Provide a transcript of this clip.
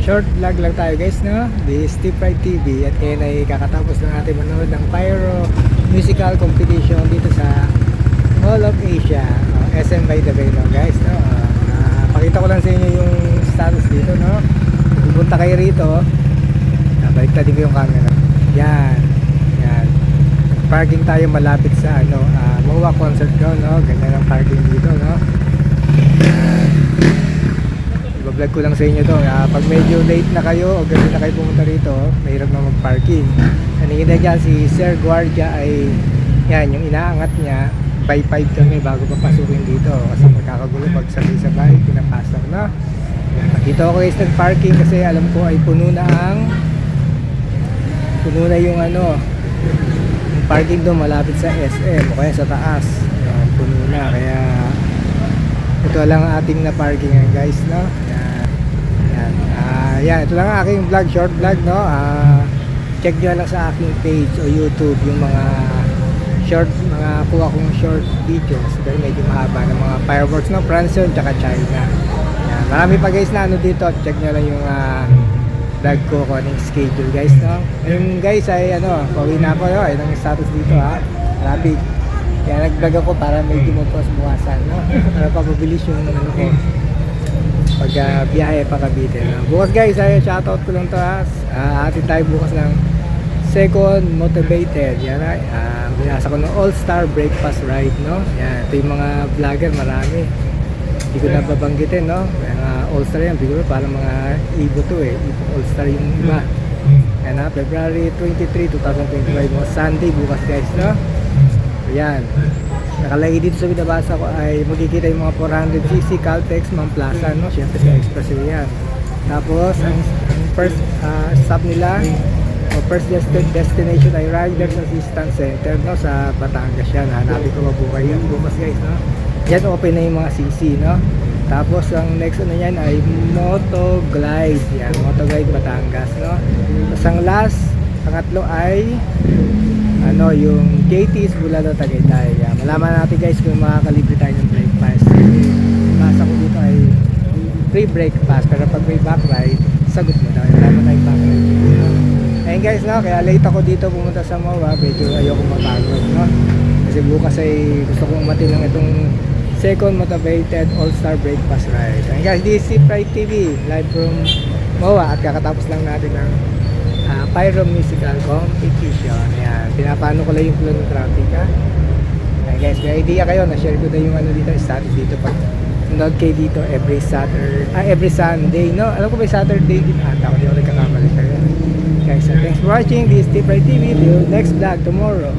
short vlog lang tayo guys, no? This is Steve Pride TV. At ngayon ay kakatapos lang natin manood ng Pyro Musical Competition dito sa Mall of Asia, SM by the Bay, no, guys, no? Pakita ko lang sa inyo yung status dito, no? Pupunta kayo rito, baliktad din ko yung camera. Yan, yan. Parking tayo malapit sa MOA Concert Ground, no? Ganyan ang parking dito, no? Vlog ko lang sa inyo to. Pag medyo late na kayo o gabi na kayo pumunta rito, mahirap na mag-parking. Kanina dyan si Sir Guardia ay yan, yung inaangat niya by 5 kami bago papasukin dito kasi magkakagulo pag sabay-sabay pinapasok na. Dito ako guys nag-parking kasi alam ko ay puno na yung yung parking doon malapit sa SM o kaya sa taas. Yan, puno na kaya ito lang ang ating na parking guys, no? Yan, ito lang ang aking vlog, short vlog, no? Check nyo lang sa aking page o YouTube yung mga kuha kong short videos pero medyo mahaba ng mga fireworks, no? France yun, tsaka China. Yan, marami pa guys na dito, check nyo lang yung vlog ko kung anong schedule guys, no? Ngayon guys ay pauwi na ako, no? Ayun ang status dito, traffic. Kaya nag-vlog ako para medyo buwasan, no? Para pabilis yung ko pag biyahe pa Cavite, no? Bukas guys ay shoutout ko lang to, atin tayo bukas ng second motivated. Yan ay binasa ko ng all-star breakfast ride, no? Yan, ito yung mga vlogger, marami hindi ko nababanggitin, no? All-star yan, siguro parang mga Ibo to Ibo all-star yung iba. Yan February 23, 2025 mo Sunday bukas guys, no? Yan, nakalagay dito sa binabasa ko ay magkikita yung mga 400cc Caltex Mount Plaza, no? Siyempre sa expressway yan. Tapos ang first stop nila o first destination ay Riders Assistance Center, no? Sa Batangas yan. Hanapin ko mabuhay yan bukas guys, no? Yan open na yung mga CC, no? Tapos ang next yan ay Moto Glide. Yan, Moto Glide Batangas, no? Tapos ang last, pangatlo ay yung JT's Bulalo Tagaytay. Yan, malaman natin guys kung makakalibre tayo ng breakfast. Basa ko dito ay free breakfast pero pag may back ride, sagot mo daw. Wala mo tayong back ride. Ayun guys, no? Kaya late ako dito pumunta sa MOA. Medyo ayoko mapagod, no? Kasi bukas ay gusto kong matilang itong second motivated all-star breakfast ride. Ayun guys, this is Pride TV live from MOA at kakatapos lang natin ng Pyro Musical Competition. Ayan, pinapano ko lang yung flow ng traffic, Ayan guys, may idea kayo, na-share ko na yung dito, status dito pag nanood kayo dito every Sunday, no? Alam ko may Saturday din ata, hindi ako nagkakamali kayo. Guys, thanks for watching this Steve Pride TV. Till next vlog tomorrow.